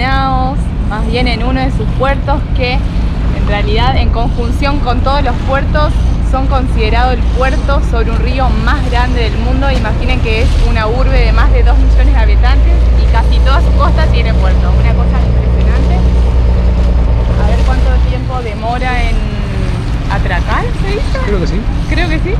Manaos, más bien en uno de sus puertos que en realidad en conjunción con todos los puertos son considerados el puerto sobre un río más grande del mundo. Imaginen que es una urbe de más de 2 millones de habitantes y casi toda su costa tiene puerto. Una cosa impresionante. A ver cuánto tiempo demora en atracar, ¿se dice? Creo que sí. Creo que sí.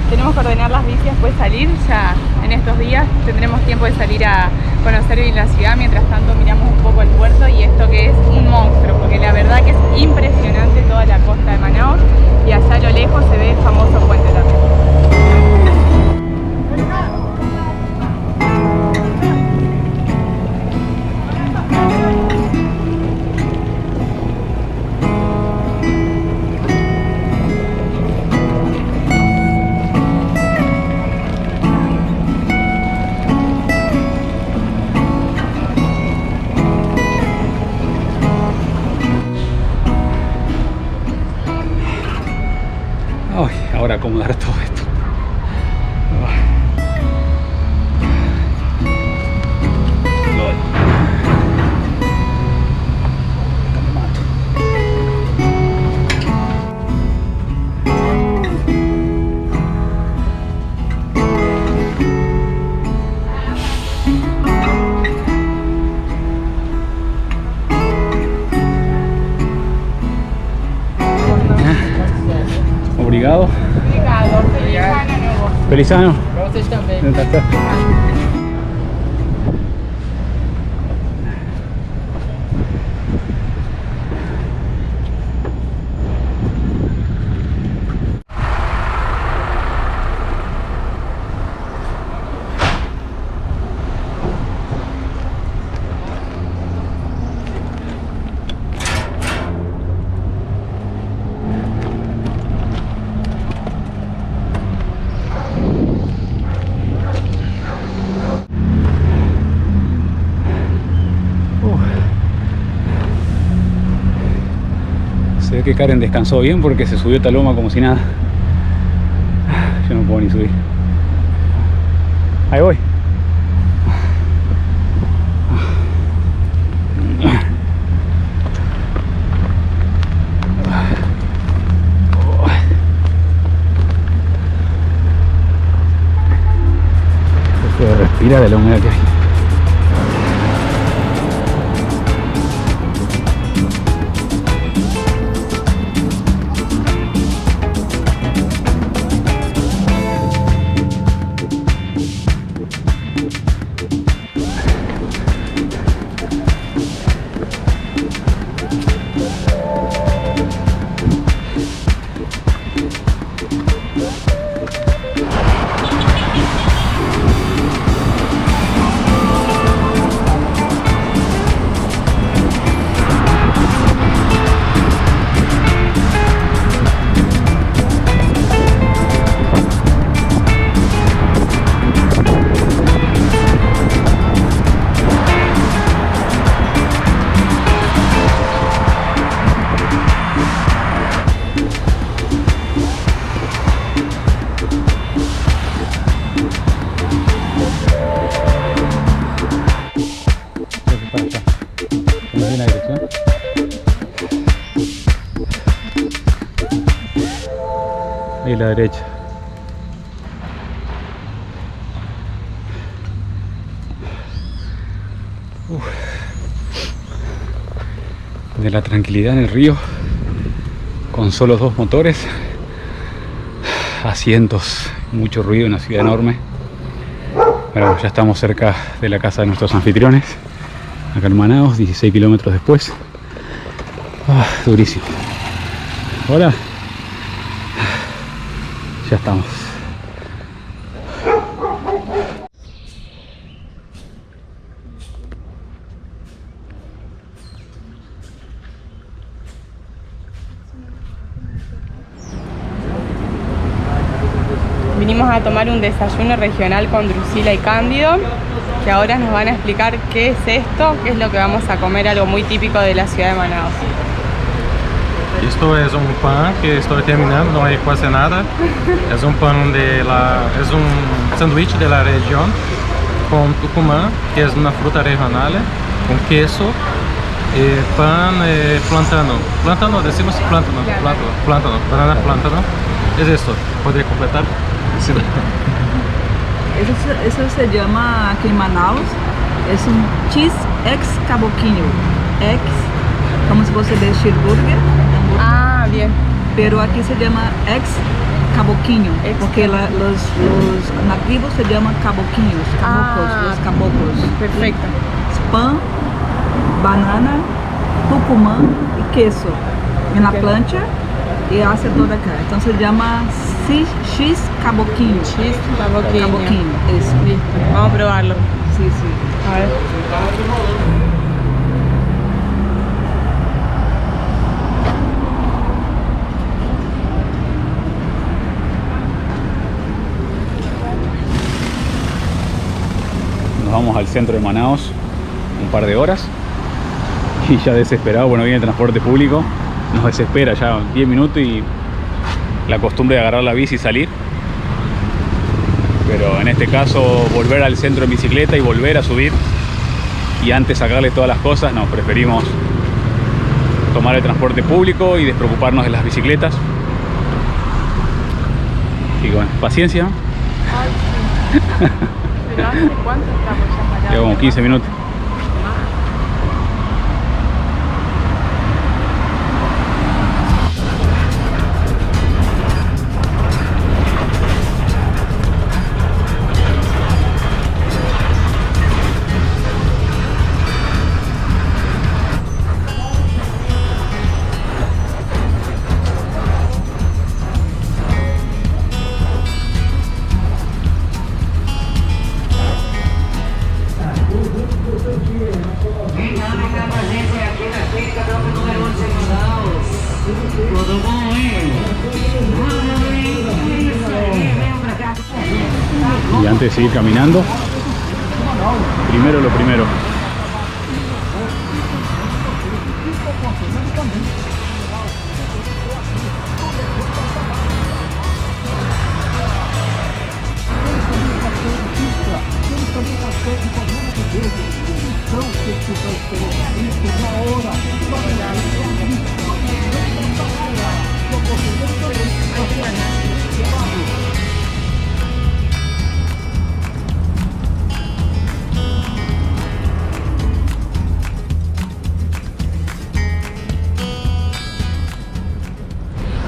Tenemos que ordenar las bicis, después salir. Ya en estos días tendremos tiempo de salir a conocer bien la ciudad. Mientras tanto miramos un poco el puerto y esto que es un monstruo, porque la verdad que es impresionante toda la costa de Manaos y allá a lo lejos se ve el famoso puente también. Ahora acomodar todo esto. Obrigado. Obrigado. Feliz ano novo. Feliz ano. Pra vocês também. Se ve que Karen descansó bien porque se subió esta loma como si nada. Yo no puedo ni subir. Ahí voy. Se puede respirar de la humedad que hay. Y la derecha. De la tranquilidad en el río, con solo 2 motores, asientos, mucho ruido, una ciudad enorme. Bueno, ya estamos cerca de la casa de nuestros anfitriones, acá en Manaos, 16 kilómetros después. Durísimo. Hola. Ya estamos. Vinimos a tomar un desayuno regional con Drusila y Cándido, que ahora nos van a explicar qué es esto, qué es lo que vamos a comer, algo muy típico de la ciudad de Manaos. Esto es un pan que estoy terminando, no hay casi nada. Es un pan es un sándwich de la región con tucumán, que es una fruta regional, con queso, pan plátano. Plátano, decimos plátano, Claro. plátano, banana plátano. Es esto, ¿podría completar? Sí. Eso se llama aquí en Manaus, es un cheese ex caboquinho. Ex, como si fuese de cheeseburger, Ah, bien. pero aquí se llama ex caboquinho, Ex porque los nativos se llaman caboquinhos, caboclos, Ah, los caboclos. Perfecto. Pan, banana, tucumã y queso en la Ok. plancha y hace todo acá. Entonces se llama cheese caboquinho. Cheese caboquinho. Caboquinho, eso. Listo, vamos a probarlo. Sí, sí. A ver. Nos vamos al centro de Manaos un par de horas y ya desesperado, bueno, viene el transporte público, nos desespera ya 10 minutos y la costumbre de agarrar la bici y salir. Pero en este caso volver al centro en bicicleta y volver a subir y antes sacarle todas las cosas, no, preferimos tomar el transporte público y despreocuparnos de las bicicletas. Y bueno, paciencia, ¿no? Ay, sí. Pero ¿hace cuánto estamos ya parados? Lleva como 15 minutos. Y antes de seguir caminando, primero lo primero.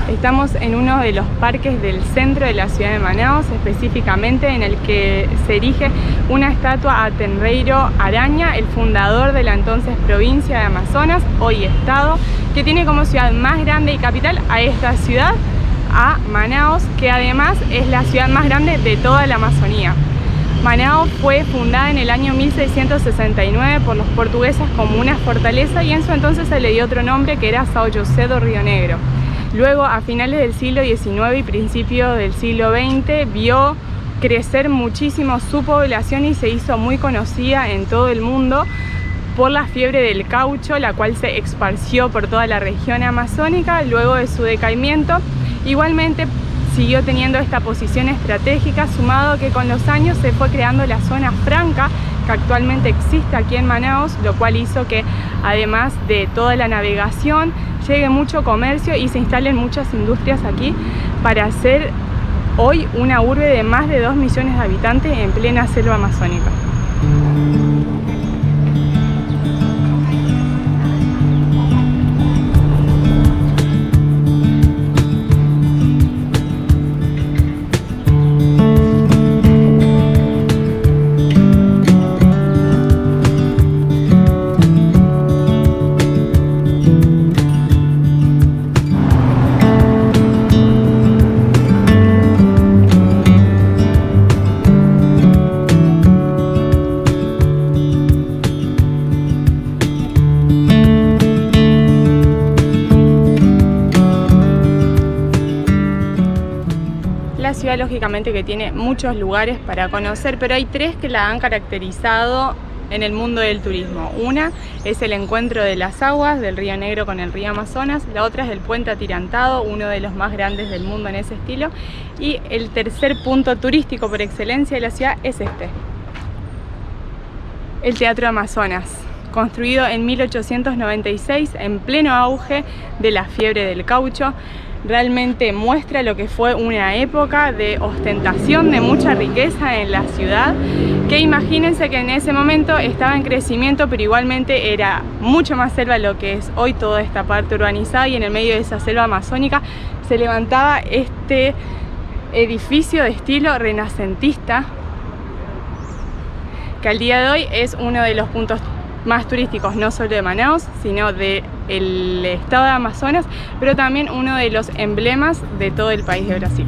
Estamos en uno de los parques del centro de la ciudad de Manaus, específicamente en el que se erige una estatua a Tenreiro Araña, el fundador de la entonces provincia de Amazonas, hoy estado, que tiene como ciudad más grande y capital a esta ciudad, a Manaus, que además es la ciudad más grande de toda la Amazonía. Manaus fue fundada en el año 1669 por los portugueses como una fortaleza y en su entonces se le dio otro nombre que era São José do Rio Negro. Luego, a finales del siglo XIX y principio del siglo XX, vio crecer muchísimo su población y se hizo muy conocida en todo el mundo por la fiebre del caucho, la cual se esparció por toda la región amazónica luego de su decaimiento. Igualmente, siguió teniendo esta posición estratégica, sumado que con los años se fue creando la zona franca que actualmente existe aquí en Manaus, lo cual hizo que, además de toda la navegación, llegue mucho comercio y se instalen muchas industrias aquí para ser hoy una urbe de más de 2 millones de habitantes en plena selva amazónica. La ciudad, lógicamente, que tiene muchos lugares para conocer, pero hay 3 que la han caracterizado en el mundo del turismo. Una es el encuentro de las aguas del Río Negro con el río Amazonas, la otra es el Puente Atirantado, uno de los más grandes del mundo en ese estilo, y el tercer punto turístico por excelencia de la ciudad es este, el Teatro Amazonas. construido en 1896 en pleno auge de la fiebre del caucho. Realmente muestra lo que fue una época de ostentación, de mucha riqueza en la ciudad, que imagínense que en ese momento estaba en crecimiento, pero igualmente era mucho más selva lo que es hoy toda esta parte urbanizada, y en el medio de esa selva amazónica se levantaba este edificio de estilo renacentista, que al día de hoy es uno de los puntos más turísticos, no solo de Manaos, sino del estado de Amazonas, pero también uno de los emblemas de todo el país de Brasil.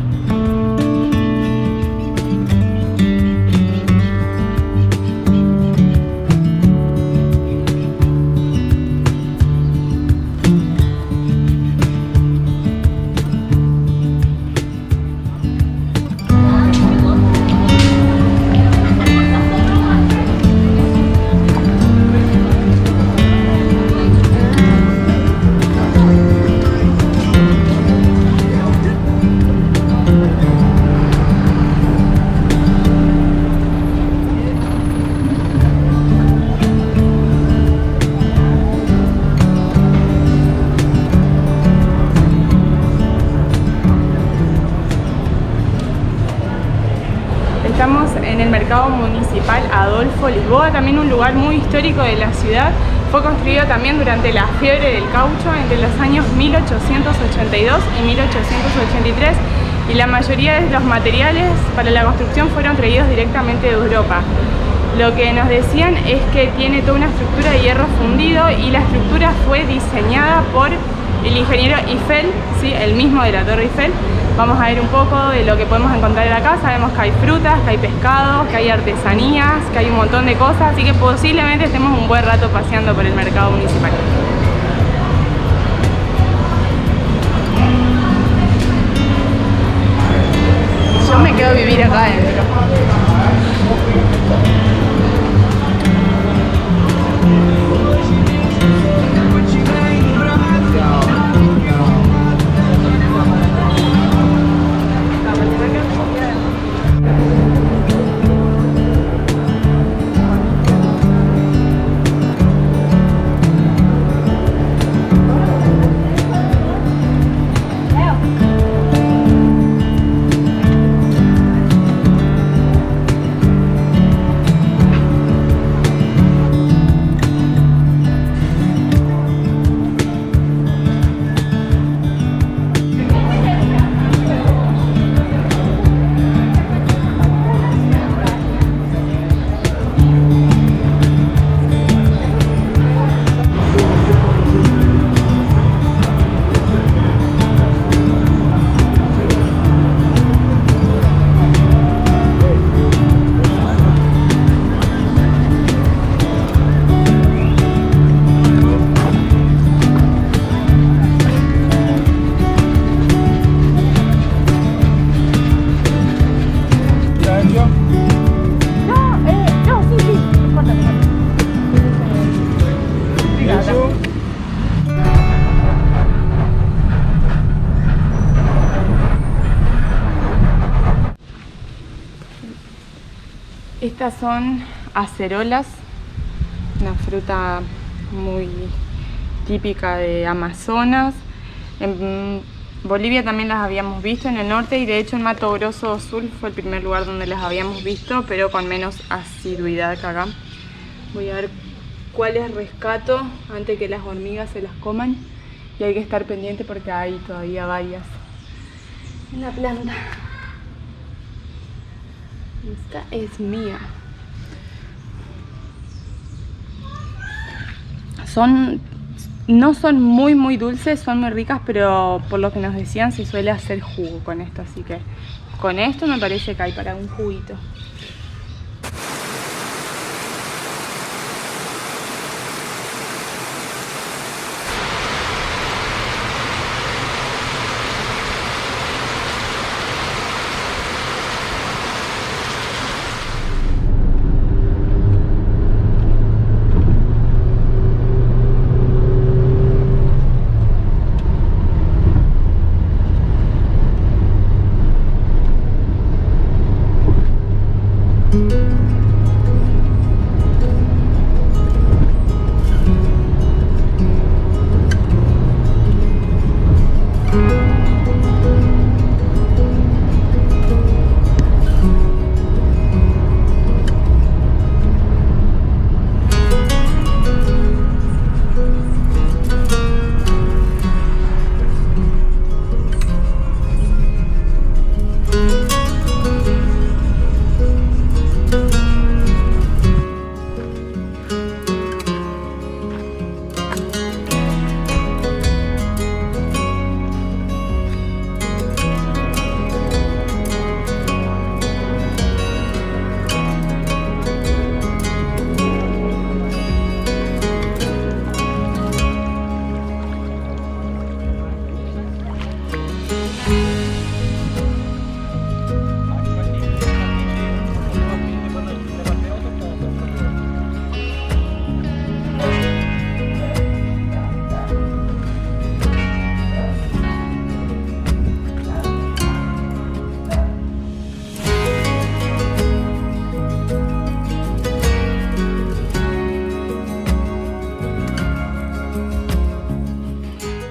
Estamos en el mercado municipal Adolfo Lisboa, también un lugar muy histórico de la ciudad. Fue construido también durante la fiebre del caucho entre los años 1882 y 1883, y la mayoría de los materiales para la construcción fueron traídos directamente de Europa. Lo que nos decían es que tiene toda una estructura de hierro fundido, y la estructura fue diseñada por el ingeniero Eiffel, ¿sí? El mismo de la Torre Eiffel. Vamos a ver un poco de lo que podemos encontrar acá. Sabemos que hay frutas, que hay pescados, que hay artesanías, que hay un montón de cosas, así que posiblemente estemos un buen rato paseando por el mercado municipal. Yo me quedo a vivir acá adentro. Estas son acerolas, una fruta muy típica de Amazonas. En Bolivia también las habíamos visto, en el norte, y de hecho en Mato Grosso Sul fue el primer lugar donde las habíamos visto, pero con menos asiduidad que acá. Voy a ver cuáles rescato antes que las hormigas se las coman, y hay que estar pendiente porque hay todavía varias en la planta. Esta es mía. No son muy dulces, son muy ricas, pero por lo que nos decían se suele hacer jugo con esto, así que con esto me parece que hay para un juguito.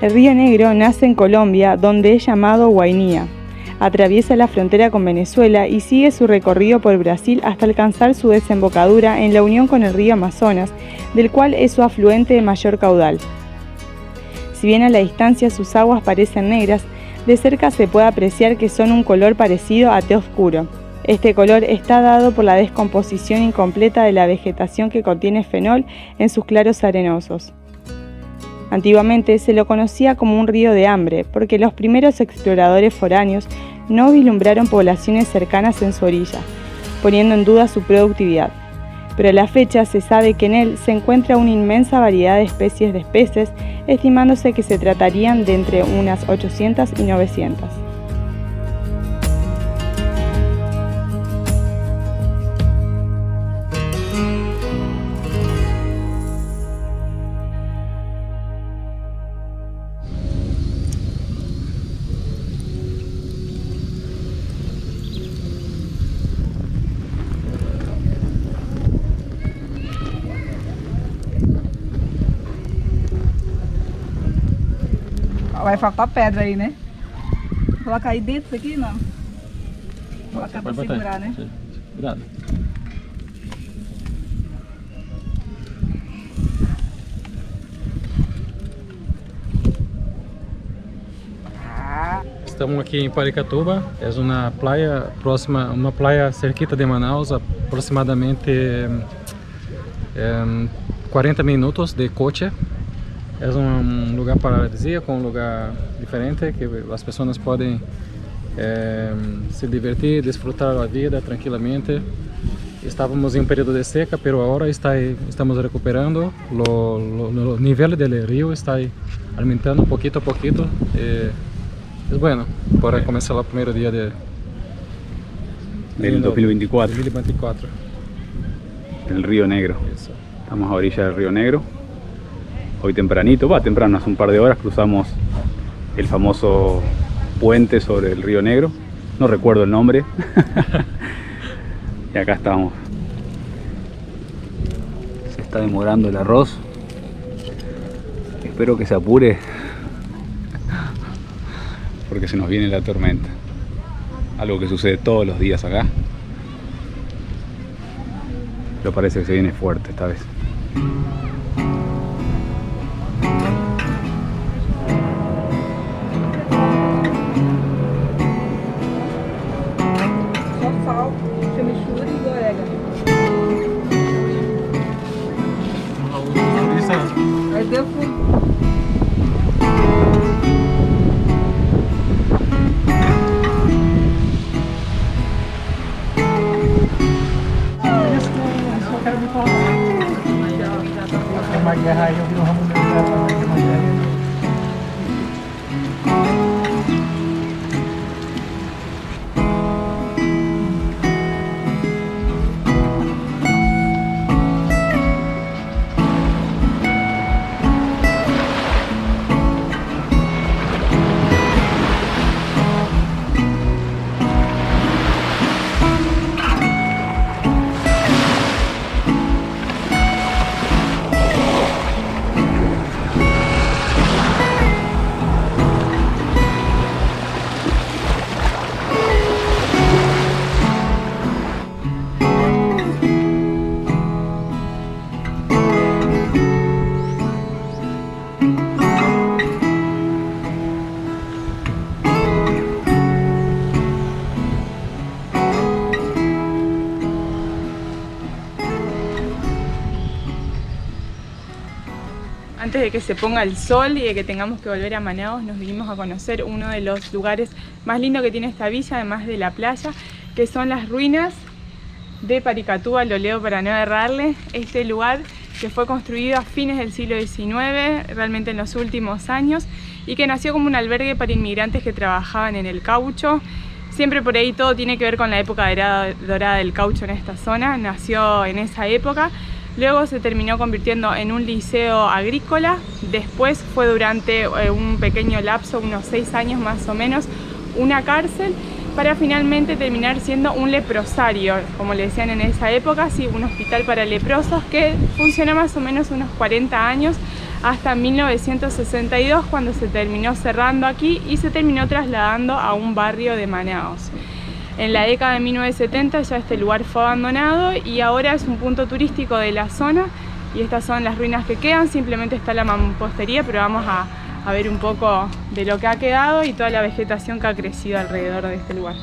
El río Negro nace en Colombia, donde es llamado Guainía. Atraviesa la frontera con Venezuela y sigue su recorrido por Brasil hasta alcanzar su desembocadura en la unión con el río Amazonas, del cual es su afluente de mayor caudal. Si bien a la distancia sus aguas parecen negras, de cerca se puede apreciar que son un color parecido a té oscuro. Este color está dado por la descomposición incompleta de la vegetación que contiene fenol en sus claros arenosos. Antiguamente se lo conocía como un río de hambre, porque los primeros exploradores foráneos no vislumbraron poblaciones cercanas en su orilla, poniendo en duda su productividad. Pero a la fecha se sabe que en él se encuentra una inmensa variedad de especies de peces, estimándose que se tratarían de entre unas 800 y 900. Vai faltar pedra aí, né? Coloca aí dentro aqui, não? Coloca pra segurar, né? Cuidado. Estamos aqui em Paricatuba, é uma praia próxima, uma praia cerquita de Manaus, aproximadamente 40 minutos de coche. É um lugar paradisíaco, um lugar diferente que as pessoas podem se divertir, desfrutar da vida tranquilamente. Estávamos em um período de seca, mas agora estamos recuperando. O nível do rio está aumentando pouquito a pouquito. É bueno para começar o primeiro dia del 2024. 2024. El Río Negro. Eso. Estamos a orilla del Río Negro. Hoy tempranito, temprano, hace un par de horas cruzamos el famoso puente sobre el Río Negro. No recuerdo el nombre. Y acá estamos. Se está demorando el arroz. Espero que se apure, porque se nos viene la tormenta. Algo que sucede todos los días acá. Pero parece que se viene fuerte esta vez. Uma guerra aí, eu vi o ramo de uma guerra. Antes de que se ponga el sol y de que tengamos que volver a Manaos, nos vinimos a conocer uno de los lugares más lindos que tiene esta villa, además de la playa, que son las ruinas de Paricatuba. Lo leo para no errarle. Este lugar que fue construido a fines del siglo XIX, realmente en los últimos años, y que nació como un albergue para inmigrantes que trabajaban en el caucho. Siempre por ahí todo tiene que ver con la época dorada del caucho en esta zona. Nació en esa época. Luego se terminó convirtiendo en un liceo agrícola. Después fue durante un pequeño lapso, unos 6 años más o menos, una cárcel, para finalmente terminar siendo un leprosario, como le decían en esa época, sí, un hospital para leprosos que funcionó más o menos unos 40 años hasta 1962, cuando se terminó cerrando aquí y se terminó trasladando a un barrio de Manaos. En la década de 1970 ya este lugar fue abandonado y ahora es un punto turístico de la zona, y estas son las ruinas que quedan. Simplemente está la mampostería, pero vamos a ver un poco de lo que ha quedado y toda la vegetación que ha crecido alrededor de este lugar.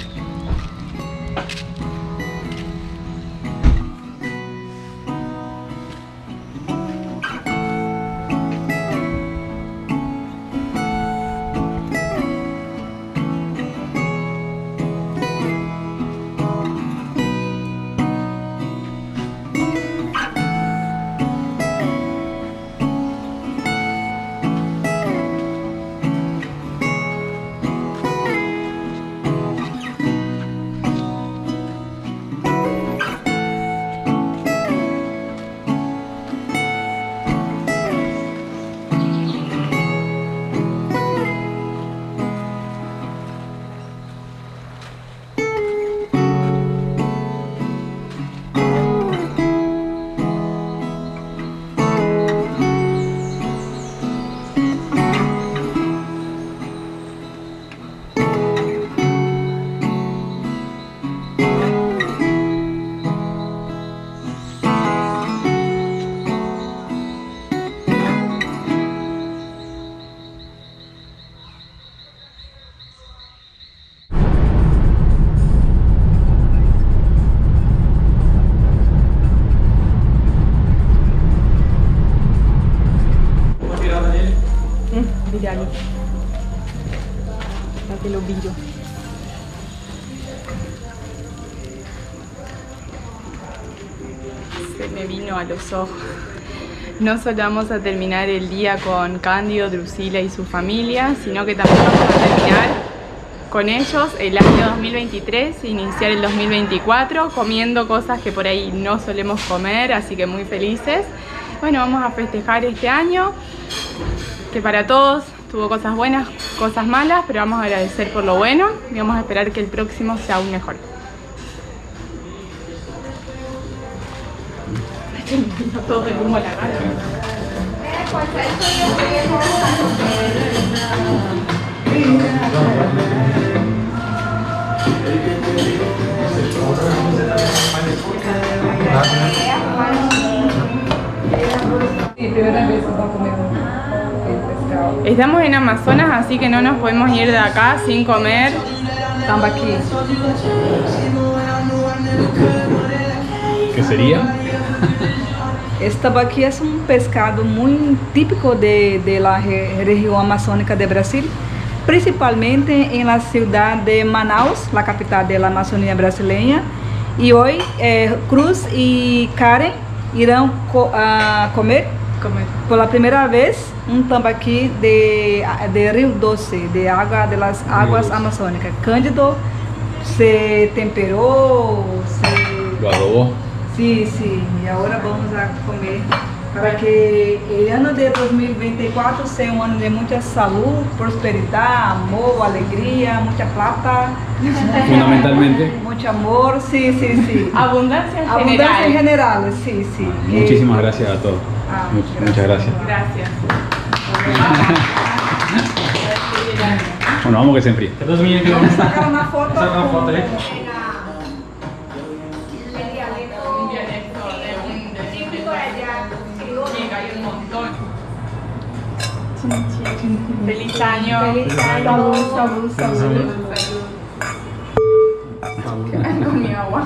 Míralo. Ya te lo viro. Se me vino a los ojos. No solo vamos a terminar el día con Cándido, Drusila y su familia, sino que también vamos a terminar con ellos el año 2023 e iniciar el 2024 comiendo cosas que por ahí no solemos comer, así que muy felices. Bueno, vamos a festejar este año, que para todos tuvo cosas buenas, cosas malas, pero vamos a agradecer por lo bueno y vamos a esperar que el próximo sea aún mejor. Todo el humo a la cara. Estamos en Amazonas, así que no nos podemos ir de acá sin comer tambaqui. ¿Qué sería? Este tambaqui es un pescado muy típico de la región amazónica de Brasil, principalmente en la ciudad de Manaus, la capital de la Amazonía brasileña. Y hoy Cruz y Karen irán a comer por la primera vez un tambaqui de Río Doce, de las aguas amazónicas. Cândido se temperó, Lo adobó. Sí, sí, y ahora vamos a comer para que el año de 2024 sea un año de mucha salud, prosperidad, amor, alegría, mucha plata. Fundamentalmente. Mucho amor, sí, sí, sí. Abundancia en general. Abundancia en general, sí, sí. Muchísimas gracias a todos. Muchas gracias. Gracias. Bueno, vamos que se enfríe. Vamos a sacar una foto. Feliz año. Feliz año. Salud, salud, salud. Con mi agua.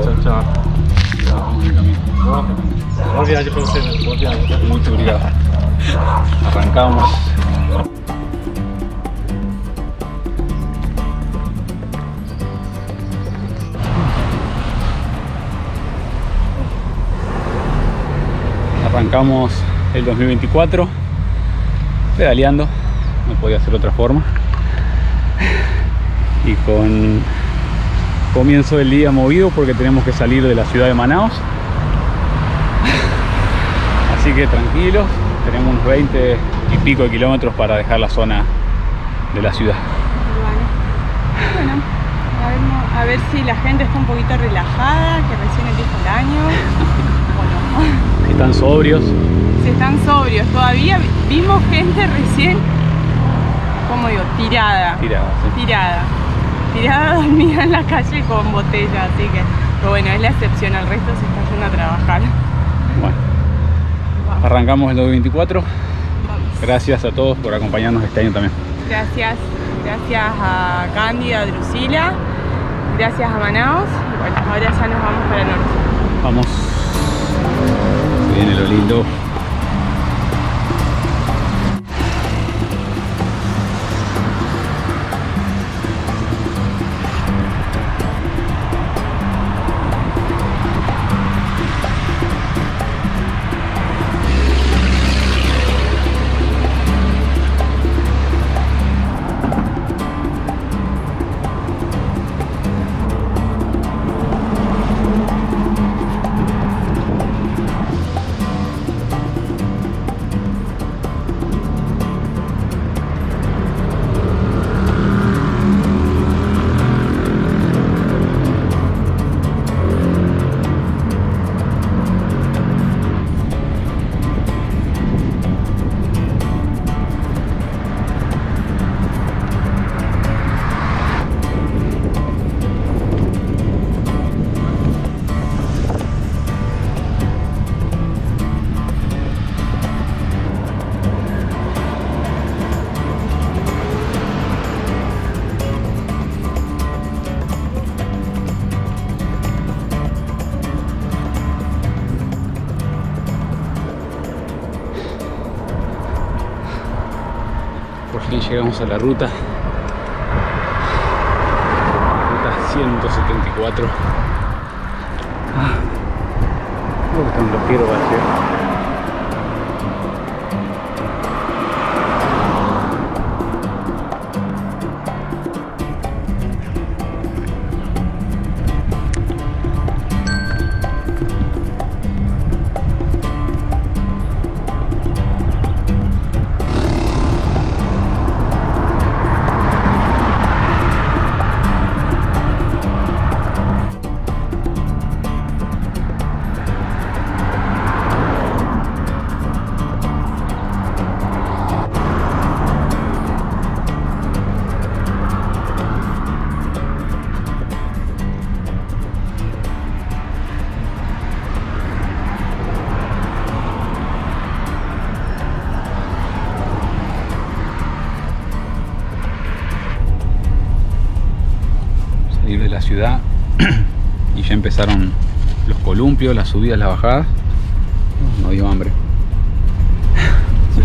Tchau, tchau. Boa viagem para você, né? Boa viagem. Muito obrigado. Arrancamos. Arrancamos el 2024 pedaleando, no podía ser de otra forma, y con comienzo del día movido porque tenemos que salir de la ciudad de Manaos, así que tranquilos, tenemos unos 20 y pico de kilómetros para dejar la zona de la ciudad. Bueno, a ver si la gente está un poquito relajada, que recién empieza el año, o no. ¿Están sobrios? Si están sobrios, todavía vimos gente recién, ¿cómo digo? Tirada, Sí. tirada dormida en la calle con botella, así que, pero bueno, es la excepción, el resto se está yendo a trabajar. Bueno, arrancamos el 2024. Gracias a todos por acompañarnos este año también. Gracias a Candy, a Drusila, gracias a Manaos, y bueno, ahora ya nos vamos para el norte. Vamos. Se viene lo lindo. Por fin llegamos a la ruta 174. Creo que está un loquero vacío. De la ciudad y ya empezaron los columpios, las subidas, las bajadas. No dio hambre. Sí.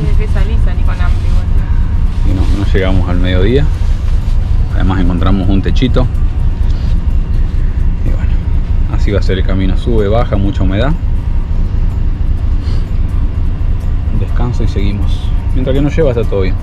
Desde que salí con hambre igual. Y no llegamos al mediodía. Además encontramos un techito. Y bueno, así va a ser el camino. Sube, baja, mucha humedad. Descanso y seguimos. Mientras que nos lleva está todo bien.